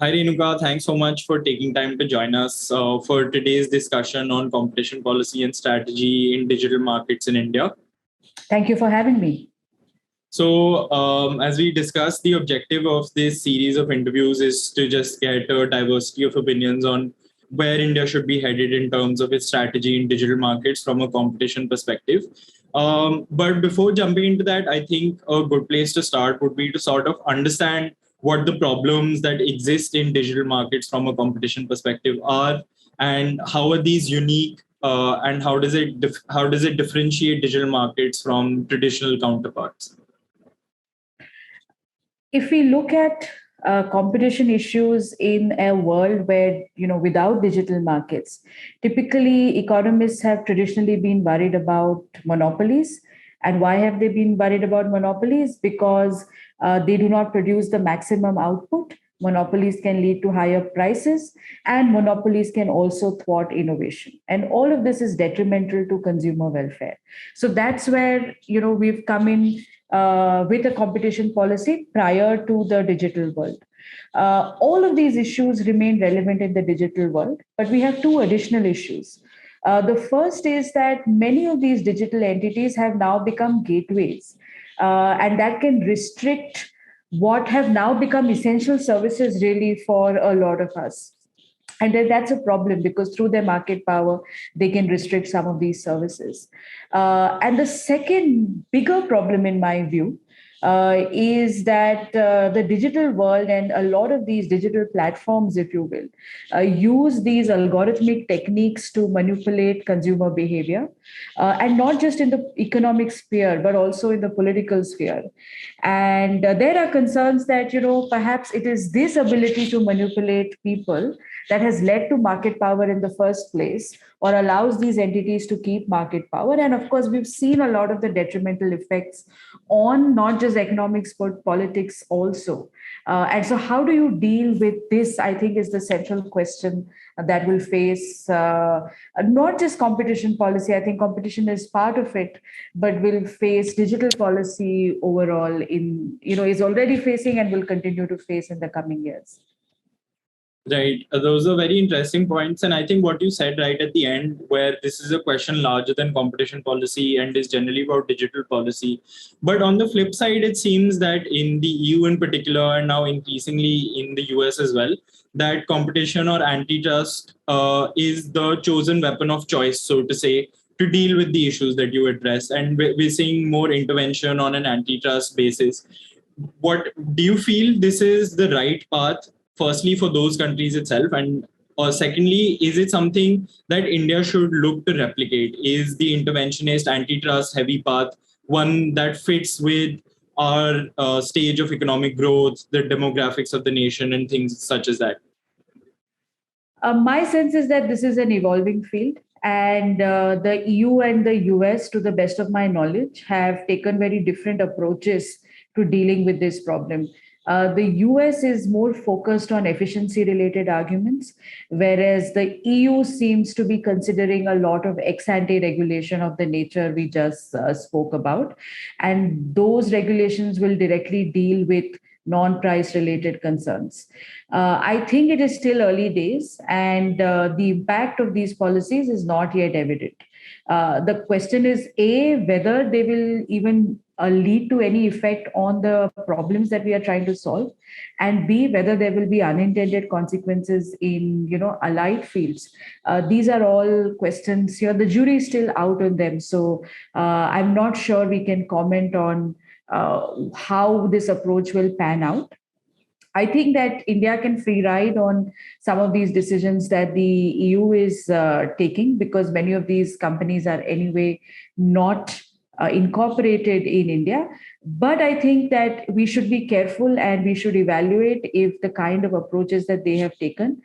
Hi, Renuka. Thanks so much for taking time to join us for today's discussion on competition policy and strategy in digital markets in India. Thank you for having me. So, as we discussed, the objective of this series of interviews is to just get a diversity of opinions on where India should be headed in terms of its strategy in digital markets from a competition perspective. But before jumping into that, I think a good place to start would be to sort of understand what the problems that exist in digital markets from a competition perspective are, and how are these unique, and how does it differentiate digital markets from traditional counterparts? If we look at competition issues in a world where, without digital markets, typically economists have traditionally been worried about monopolies. And why have they been worried about monopolies? Because they do not produce the maximum output. Monopolies can lead to higher prices, and monopolies can also thwart innovation. And all of this is detrimental to consumer welfare. So that's where, we've come in with a competition policy prior to the digital world. All of these issues remain relevant in the digital world, but we have two additional issues. The first is that many of these digital entities have now become gateways, and that can restrict what have now become essential services really for a lot of us. And then that's a problem because through their market power, they can restrict some of these services. And the second bigger problem, in my view, is that the digital world and a lot of these digital platforms, if you will, use these algorithmic techniques to manipulate consumer behavior, and not just in the economic sphere, but also in the political sphere. And there are concerns that, perhaps it is this ability to manipulate people that has led to market power in the first place, or allows these entities to keep market power. And of course, we've seen a lot of the detrimental effects on not just economics, but politics also. And so how do you deal with this, I think, is the central question that will face not just competition policy. I think competition is part of it, but will face digital policy overall is already facing and will continue to face in the coming years. Right. Those are very interesting points. And I think what you said right at the end, where this is a question larger than competition policy and is generally about digital policy. But on the flip side, it seems that in the EU in particular, and now increasingly in the US as well, that competition or antitrust is the chosen weapon of choice, so to say, to deal with the issues that you address. And we're seeing more intervention on an antitrust basis. What do you feel this is the right path? Firstly, for those countries itself, and secondly, is it something that India should look to replicate? Is the interventionist antitrust heavy path one that fits with our stage of economic growth, the demographics of the nation, and things such as that? My sense is that this is an evolving field, and the EU and the US, to the best of my knowledge, have taken very different approaches to dealing with this problem. The US is more focused on efficiency related arguments, whereas the EU seems to be considering a lot of ex ante regulation of the nature we just spoke about. And those regulations will directly deal with non-price related concerns. I think it is still early days, and the impact of these policies is not yet evident. The question is, A, whether they will even lead to any effect on the problems that we are trying to solve, and B, whether there will be unintended consequences in allied fields. These are all questions here. The jury is still out on them, so I'm not sure we can comment on how this approach will pan out. I think that India can free ride on some of these decisions that the EU is taking, because many of these companies are anyway not incorporated in India. But I think that we should be careful and we should evaluate if the kind of approaches that they have taken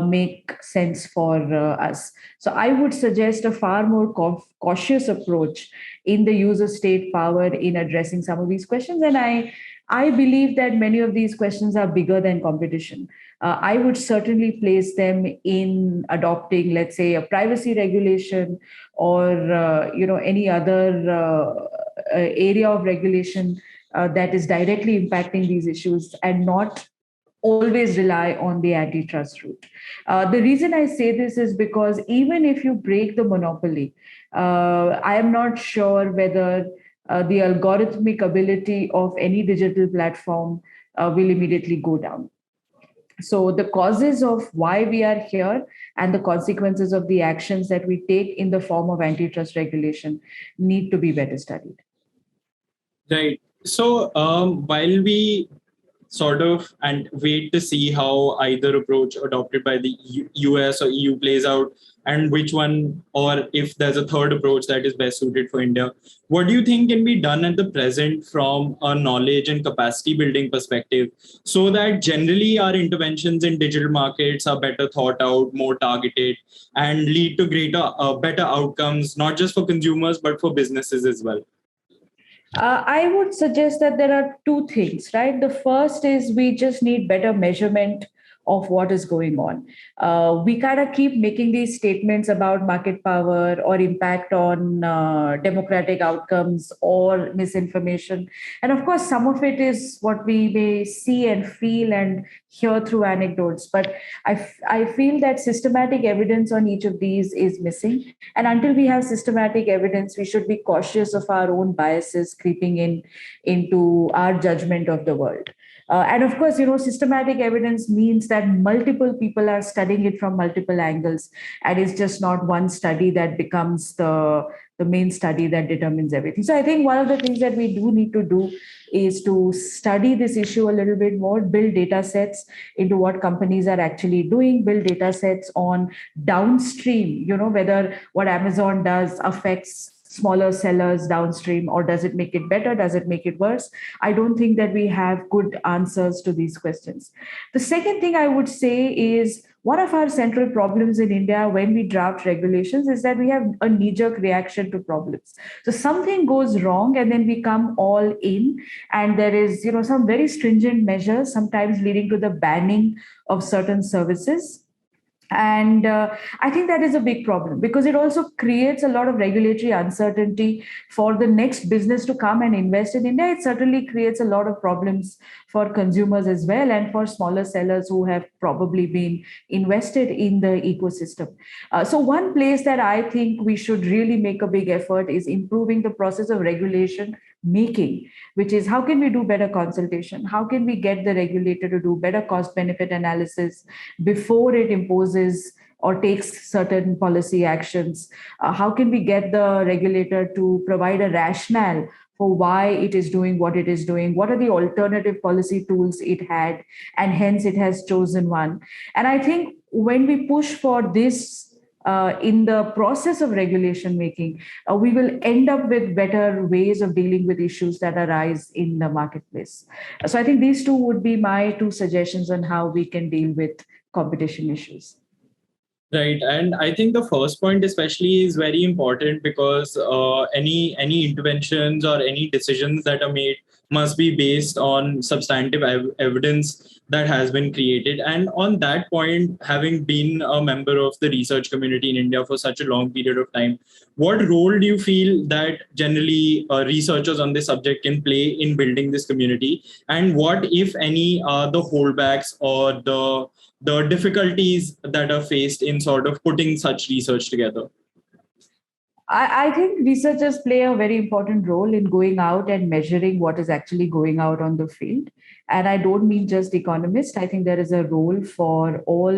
make sense for us. So I would suggest a far more cautious approach in the use of state power in addressing some of these questions. And I believe that many of these questions are bigger than competition. I would certainly place them in adopting, let's say, a privacy regulation or any other area of regulation that is directly impacting these issues, and not always rely on the antitrust route. The reason I say this is because even if you break the monopoly, I am not sure whether the algorithmic ability of any digital platform will immediately go down. So the causes of why we are here and the consequences of the actions that we take in the form of antitrust regulation need to be better studied. Right. So while we sort of and wait to see how either approach adopted by the US or EU plays out, and which one, or if there's a third approach that is best suited for India, what do you think can be done at the present from a knowledge and capacity building perspective, so that generally our interventions in digital markets are better thought out, more targeted, and lead to better outcomes, not just for consumers but for businesses as well? I would suggest that there are two things, right? The first is we just need better measurement of what is going on. We kind of keep making these statements about market power or impact on democratic outcomes or misinformation. And of course, some of it is what we may see and feel and hear through anecdotes. But I feel that systematic evidence on each of these is missing. And until we have systematic evidence, we should be cautious of our own biases creeping in into our judgment of the world. And of course, systematic evidence means that multiple people are studying it from multiple angles, and it's just not one study that becomes the main study that determines everything. So I think one of the things that we do need to do is to study this issue a little bit more, build data sets into what companies are actually doing, build data sets on downstream, whether what Amazon does affects smaller sellers downstream, or does it make it better? Does it make it worse? I don't think that we have good answers to these questions. The second thing I would say is one of our central problems in India when we draft regulations is that we have a knee-jerk reaction to problems. So something goes wrong and then we come all in, and there is, some very stringent measures, sometimes leading to the banning of certain services. And I think that is a big problem because it also creates a lot of regulatory uncertainty for the next business to come and invest in India. It certainly creates a lot of problems for consumers as well, and for smaller sellers who have probably been invested in the ecosystem. So one place that I think we should really make a big effort is improving the process of regulation making, which is how can we do better consultation? How can we get the regulator to do better cost benefit analysis before it imposes or takes certain policy actions? How can we get the regulator to provide a rationale for why it is doing what it is doing? What are the alternative policy tools it had, and hence it has chosen one? And I think when we push for this in the process of regulation making, we will end up with better ways of dealing with issues that arise in the marketplace. So I think these two would be my two suggestions on how we can deal with competition issues. Right, and I think the first point especially is very important because any interventions or any decisions that are made must be based on substantive evidence that has been created. And on that point, having been a member of the research community in India for such a long period of time, what role do you feel that generally researchers on this subject can play in building this community? And what, if any, are the holdbacks or the difficulties that are faced in sort of putting such research together? I think researchers play a very important role in going out and measuring what is actually going out on the field. And I don't mean just economists. I think there is a role for all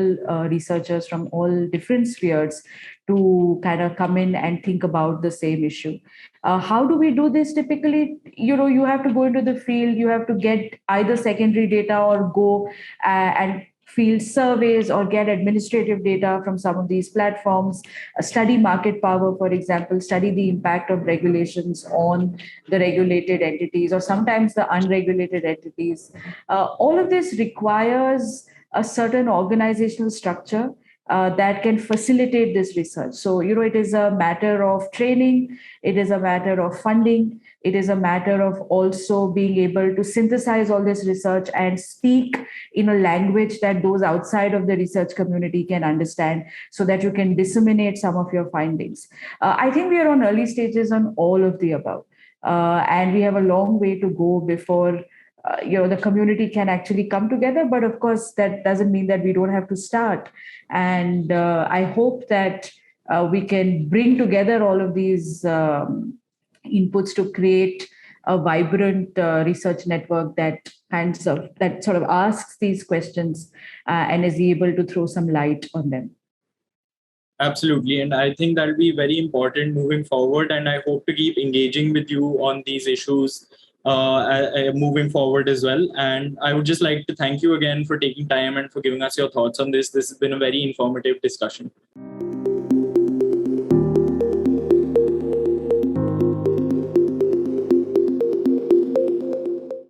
researchers from all different spheres to kind of come in and think about the same issue. How do we do this typically? You have to go into the field, you have to get either secondary data or go and field surveys or get administrative data from some of these platforms, study market power, for example, study the impact of regulations on the regulated entities or sometimes the unregulated entities. All of this requires a certain organizational structure that can facilitate this research. So, it is a matter of training, it is a matter of funding, it is a matter of also being able to synthesize all this research and speak in a language that those outside of the research community can understand so that you can disseminate some of your findings. I think we are on early stages on all of the above. And we have a long way to go before the community can actually come together. But of course, that doesn't mean that we don't have to start. And I hope that we can bring together all of these inputs to create a vibrant research network that sort of asks these questions and is able to throw some light on them. Absolutely. And I think that'll be very important moving forward. And I hope to keep engaging with you on these issues moving forward as well. And I would just like to thank you again for taking time and for giving us your thoughts on this. This has been a very informative discussion.